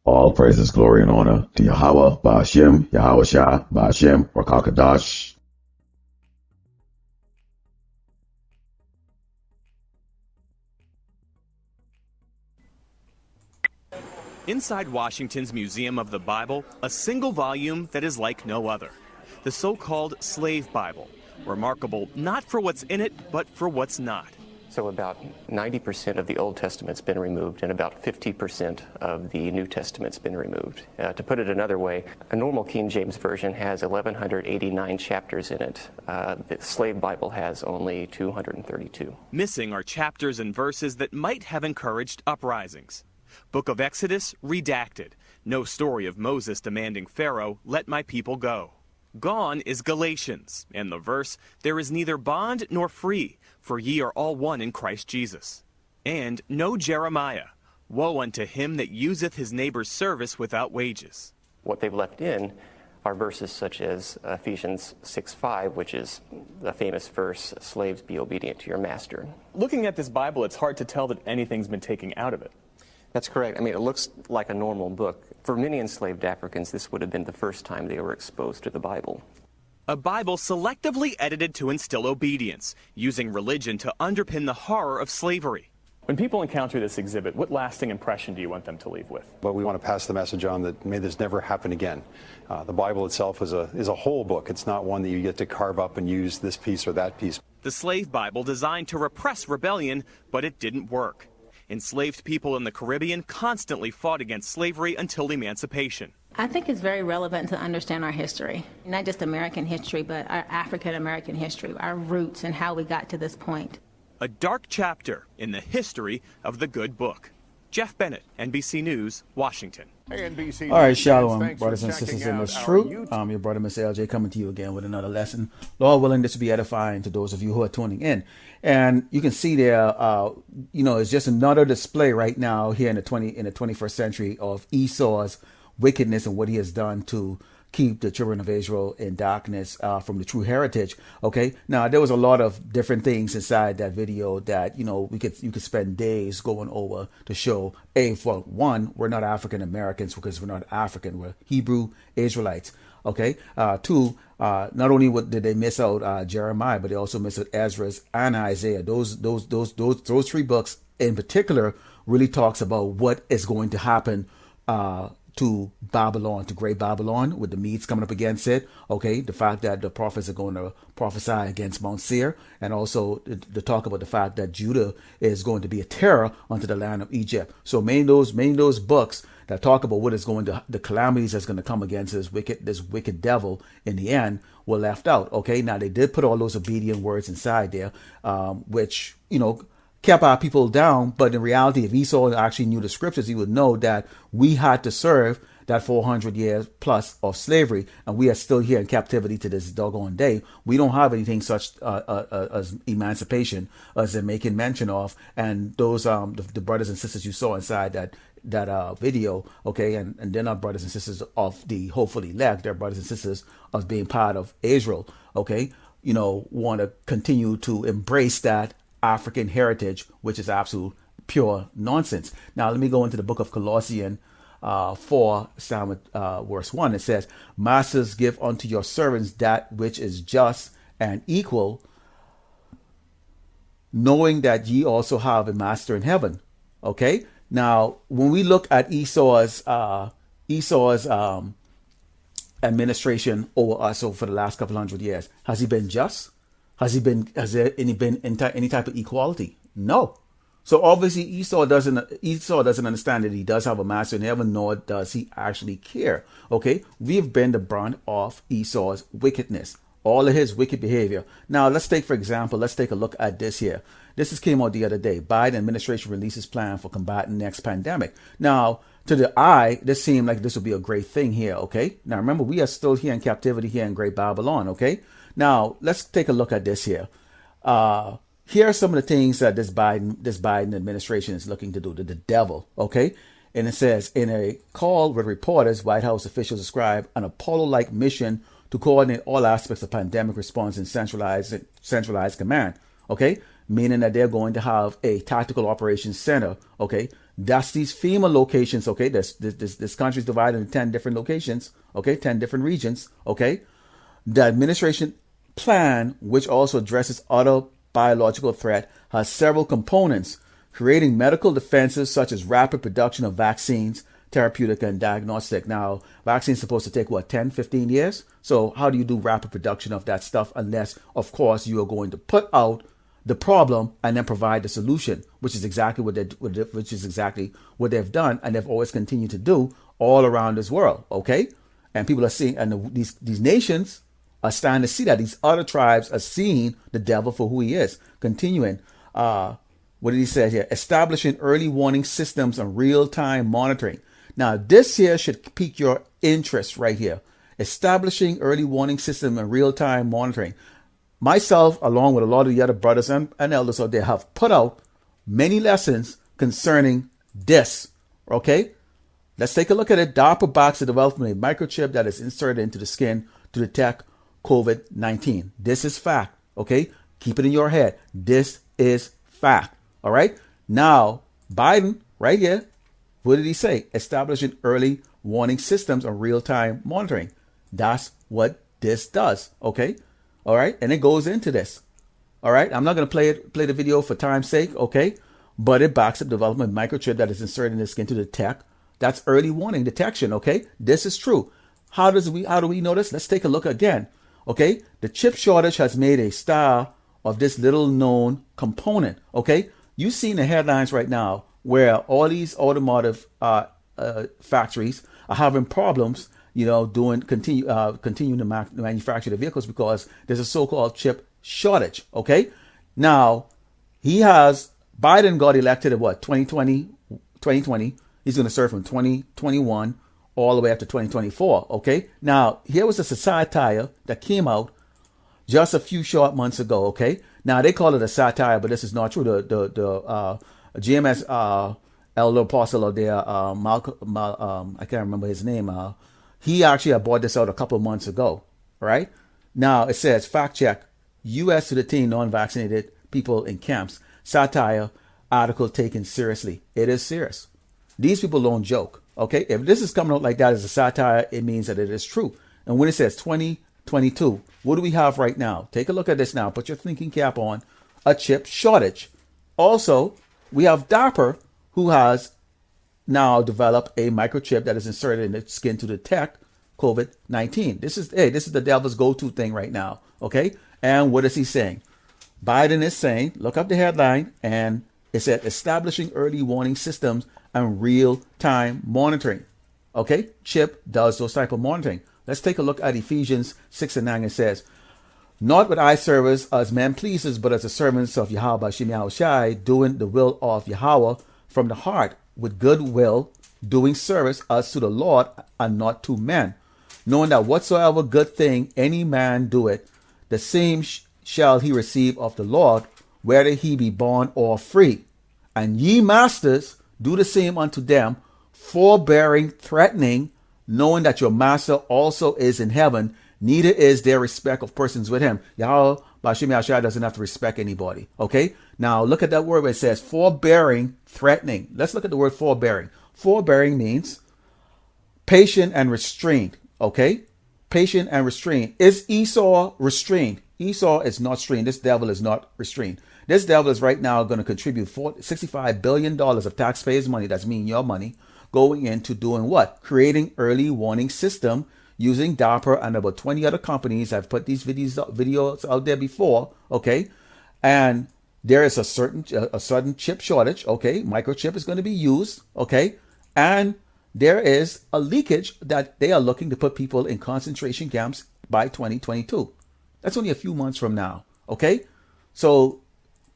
All praises, glory, and honor to Yahawah Bahasham Yahawashi Yahawashi. Inside Washington's Museum of the Bible, a single volume that is like no other. The so-called Slave Bible, remarkable not for what's in it, but for what's not. So about 90% of the Old Testament's been removed and about 50% of the New Testament's been removed. To put it another way, a normal King James Version has 1,189 chapters in it. The Slave Bible has only 232. Missing are chapters and verses that might have encouraged uprisings. Book of Exodus, redacted. No story of Moses demanding Pharaoh, let my people go. Gone is Galatians, and the verse, there is neither bond nor free, for ye are all one in Christ Jesus. And no Jeremiah, woe unto him that useth his neighbor's service without wages. What they've left in are verses such as Ephesians 6:5, which is the famous verse, slaves be obedient to your master. Looking at this Bible, it's hard to tell that anything's been taken out of it. That's correct. I mean, it looks like a normal book. For many enslaved Africans, this would have been the first time they were exposed to the Bible. A Bible selectively edited to instill obedience, using religion to underpin the horror of slavery. When people encounter this exhibit, what lasting impression do you want them to leave with? Well, we want to pass the message on that may this never happen again. The Bible itself is a whole book. It's not one that you get to carve up and use this piece or that piece. The Slave Bible designed to repress rebellion, but it didn't work. Enslaved people in the Caribbean constantly fought against slavery until emancipation. I think it's very relevant to understand our history, not just American history, but our African American history, our roots and how we got to this point. A dark chapter in the history of the good book. Jeff Bennett, NBC News, Washington. Hey, NBC All right, News, Shalom, thanks brothers for and sisters checking in out this our truth. YouTube- Your brother, Mr. LJ, coming to you again with another lesson. Lord willing, this will be edifying to those of you who are tuning in. And you can see there, it's just another display right now here in the 21st century of Esau's wickedness and what he has done to keep the children of Israel in darkness from the true heritage. Okay, now there was a lot of different things inside that video that you could spend days going over to show. For one, we're not African Americans because we're not African. We're Hebrew Israelites. Okay. Two, not only did they miss out Jeremiah, but they also missed out Ezra's and Isaiah. Those three books in particular really talks about what is going to happen to Babylon, to Great Babylon, with the Medes coming up against it. Okay, the fact that the prophets are going to prophesy against Mount Seir, and also the talk about the fact that Judah is going to be a terror unto the land of Egypt. So many of those books that talk about what is going to, the calamities that's going to come against this wicked devil in the end, were left out. Okay, now they did put all those obedient words inside there, which kept our people down. But in reality, if Esau actually knew the scriptures, he would know that we had to serve that 400 years plus of slavery, and we are still here in captivity to this doggone day. We don't have anything such as emancipation as they're making mention of. And those the brothers and sisters you saw inside that video, okay, and they're not brothers and sisters of the hopefully elect. They're brothers and sisters of being part of Israel. Okay, want to continue to embrace that African heritage, which is absolute pure nonsense. Now let me go into the book of Colossians 4, verse 1. It says, "Masters, give unto your servants that which is just and equal, knowing that ye also have a master in heaven." Okay. Now, when we look at Esau's administration over us for the last couple hundred years, has he been just? Has there been any type of equality? No. So obviously Esau doesn't understand that he does have a master in heaven, nor does he actually care. Okay, we've been the brunt of Esau's wickedness, all of his wicked behavior. Now let's take a look at this here. This came out the other day. Biden administration releases plan for combating next pandemic. Now, to the eye, this seemed like this would be a great thing here. Okay. Now remember, we are still here in captivity here in Great Babylon. Okay. Now let's take a look at this here. Here are some of the things that this Biden administration is looking to do to the devil. Okay. And it says, in a call with reporters, White House officials describe an Apollo-like mission to coordinate all aspects of pandemic response and centralized command. Okay. Meaning that they're going to have a tactical operations center. Okay. That's these FEMA locations, okay? This country is divided into 10 different locations, okay? 10 different regions, okay? The administration plan, which also addresses other biological threat, has several components, creating medical defenses such as rapid production of vaccines, therapeutic and diagnostic. Now, vaccines supposed to take, 10, 15 years? So how do you do rapid production of that stuff unless, of course, you are going to put out the problem and then provide the solution, which is exactly what they've done, and they've always continued to do all around this world, okay? And people are seeing, and these nations are starting to see that. These other tribes are seeing the devil for who he is. Continuing, what did he say here? Establishing early warning systems and real-time monitoring. Now, this here should pique your interest right here. Establishing early warning system and real-time monitoring. Myself, along with a lot of the other brothers and elders out there, have put out many lessons concerning this. Okay? Let's take a look at it. DARPA backs the development of a microchip that is inserted into the skin to detect COVID-19. This is fact. Okay? Keep it in your head. This is fact. All right? Now, Biden, right here, what did he say? Establishing early warning systems and real-time monitoring. That's what this does. Okay? All right, and it goes into this. All right, I'm not going to play the video for time's sake, okay? But it backs up development of microchip that is inserted in the skin to detect. That's early warning detection, okay? This is true. How do we know this? Let's take a look again, okay? The chip shortage has made a star of this little known component, okay? You've seen the headlines right now where all these automotive factories are having problems, continuing to manufacture the vehicles because there's a so-called chip shortage. Okay, now Biden got elected at 2020. He's going to serve from 2021 all the way up to 2024. Okay, now here was a satire that came out just a few short months ago. Okay, now they call it a satire, but this is not true. The GMS elder apostle of there, I can't remember his name. He actually had brought this out a couple of months ago, right? Now it says, fact check, U.S. to detain non-vaccinated people in camps. Satire, article taken seriously. It is serious. These people don't joke, okay? If this is coming out like that as a satire, it means that it is true. And when it says 2022, what do we have right now? Take a look at this now. Put your thinking cap on. A chip shortage. Also, we have DARPA, who has now develop a microchip that is inserted in the skin to detect COVID-19. This is the devil's go-to thing right now. Okay. And what is he saying? Biden is saying, look up the headline, and it said establishing early warning systems and real-time monitoring. Okay. Chip does those type of monitoring. Let's take a look at Ephesians 6:9. It says, not with eye service as men pleasers, but as the servants of Yahawah Bahasham Yahawashi, doing the will of Yahawah from the heart, with good will, doing service as to the Lord and not to men, knowing that whatsoever good thing any man doeth, the same shall he receive of the Lord, whether he be bond or free. And ye masters, do the same unto them, forbearing, threatening, knowing that your master also is in heaven, neither is there respect of persons with him. Yahawah Bahasham Yahawashi doesn't have to respect anybody. Okay? Now look at that word where it says forbearing, threatening. Let's look at the word forbearing. Forbearing means patient and restrained. Okay? Patient and restrained. Is Esau restrained? Esau is not restrained. This devil is not restrained. This devil is right now going to contribute $65 billion of taxpayers' money, that's mean your money, going into doing what? Creating early warning system using DARPA and about 20 other companies. I've put these videos out there before, okay? And there is a sudden chip shortage, okay? Microchip is going to be used, okay? And there is a leakage that they are looking to put people in concentration camps by 2022. That's only a few months from now, okay? So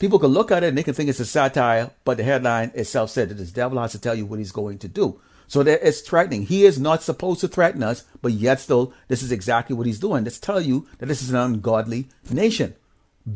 people can look at it and they can think it's a satire, but the headline itself said that this devil has to tell you what he's going to do. So there is threatening. He is not supposed to threaten us, but yet still, this is exactly what he's doing. Let's tell you that this is an ungodly nation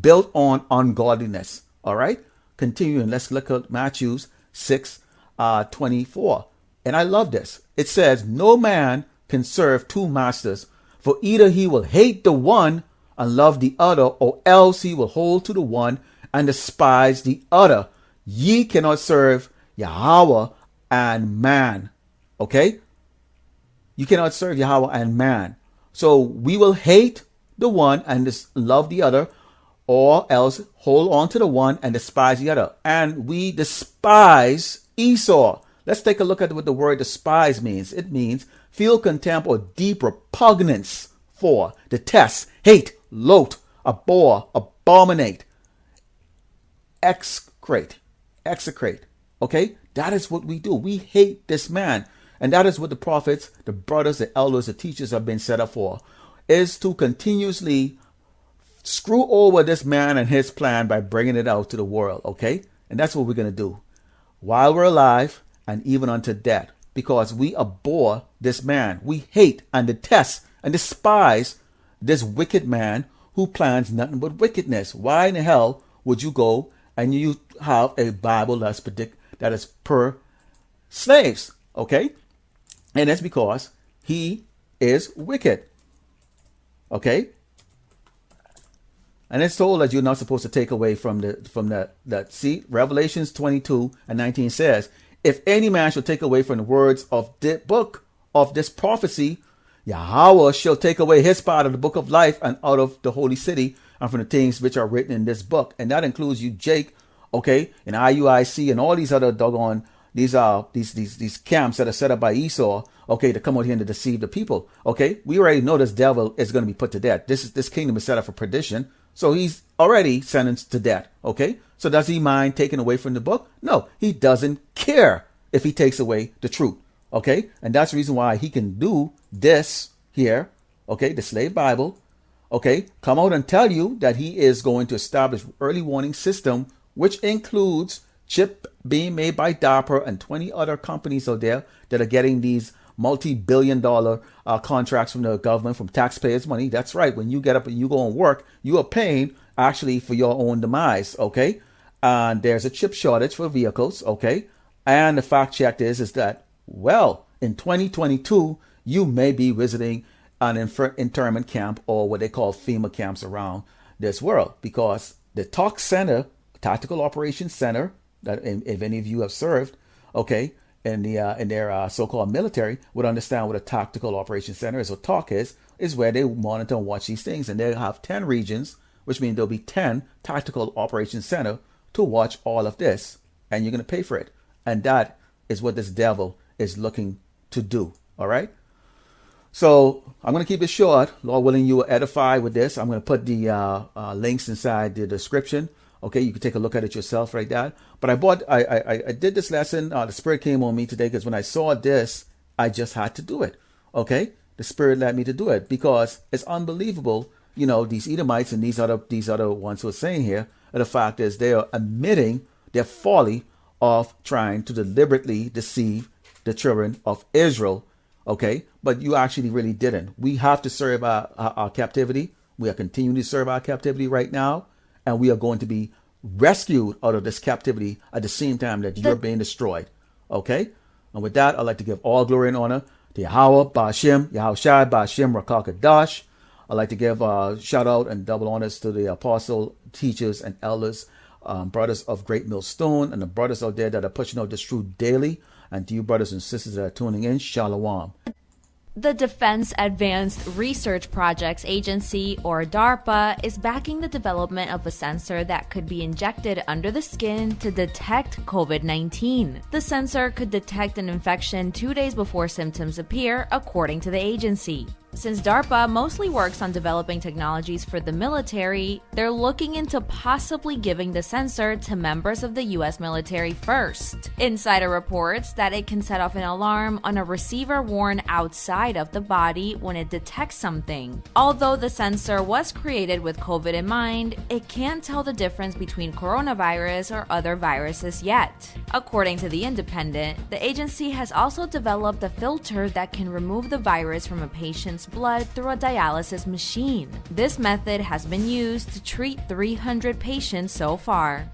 built on ungodliness. All right? Continuing, let's look at Matthew 6:24. And I love this. It says, no man can serve two masters, for either he will hate the one and love the other, or else he will hold to the one and despise the other. Ye cannot serve Yahweh and man. Okay? You cannot serve Yahweh and man. So we will hate the one and love the other, or else hold on to the one and despise the other. And we despise Esau. Let's take a look at what the word despise means. It means feel contempt or deep repugnance for, detest, hate, loathe, abhor, abominate, execrate. Okay? That is what we do. We hate this man. And that is what the prophets, the brothers, the elders, the teachers have been set up for, is to continuously screw over this man and his plan by bringing it out to the world. Okay? And that's what we're going to do while we're alive and even unto death, because we abhor this man. We hate and detest and despise this wicked man who plans nothing but wickedness. Why in the hell would you go and you have a Bible that is per slaves? Okay? And that's because he is wicked. Okay? And it's told that you're not supposed to take away from that. See, Revelations 22:19 says, if any man shall take away from the words of the book of this prophecy, Yahweh shall take away his part of the book of life and out of the holy city and from the things which are written in this book. And that includes you, Jake, okay, and IUIC and all these other doggone these camps that are set up by Esau, okay, to come out here and to deceive the people. Okay, we already know this devil is going to be put to death. This kingdom is set up for perdition, so he's already sentenced to death. Okay, so does he mind taking away from the book? No, he doesn't care if he takes away the truth. Okay, and that's the reason why he can do this here. Okay, the slave Bible. Okay, come out and tell you that he is going to establish early warning system, which includes chip being made by DARPA and 20 other companies out there that are getting these multi-billion-dollar contracts from the government, from taxpayers' money. That's right. When you get up and you go and work, you are paying actually for your own demise. Okay, and there's a chip shortage for vehicles. Okay, and the fact check is that, well, in 2022, you may be visiting an internment camp or what they call FEMA camps around this world, because the TOC Center, Tactical Operations Center, that if any of you have served, okay, in their so-called military, would understand what a Tactical Operations Center is. So TOC is where they monitor and watch these things, and they have 10 regions, which means there'll be 10 Tactical Operations Center to watch all of this, and you're going to pay for it. And that is what this devil is looking to do. All right. So I'm going to keep it short. Lord willing, you will edify with this. I'm going to put the links inside the description. Okay, you can take a look at it yourself right there. But I did this lesson. The Spirit came on me today because when I saw this, I just had to do it. Okay, the Spirit led me to do it because it's unbelievable. You know, these Edomites and these other ones who are saying here, and the fact is they are admitting their folly of trying to deliberately deceive the children of Israel. Okay, but you actually really didn't. We have to serve our captivity. We are continuing to serve our captivity right now. And we are going to be rescued out of this captivity at the same time that you're being destroyed. Okay? And with that, I'd like to give all glory and honor to Yahawah Bahasham Yahawashi Bahasham Rakakadash. I'd like to give shout out and double honors to the apostle, teachers, and elders, brothers of Great Millstone, and the brothers out there that are pushing out this truth daily. And to you brothers and sisters that are tuning in, Shalom. The Defense Advanced Research Projects Agency, or DARPA, is backing the development of a sensor that could be injected under the skin to detect COVID-19. The sensor could detect an infection 2 days before symptoms appear, according to the agency. Since DARPA mostly works on developing technologies for the military, they're looking into possibly giving the sensor to members of the US military first. Insider reports that it can set off an alarm on a receiver worn outside of the body when it detects something. Although the sensor was created with COVID in mind, it can't tell the difference between coronavirus or other viruses yet. According to The Independent, the agency has also developed a filter that can remove the virus from a patient's blood through a dialysis machine. This method has been used to treat 300 patients so far.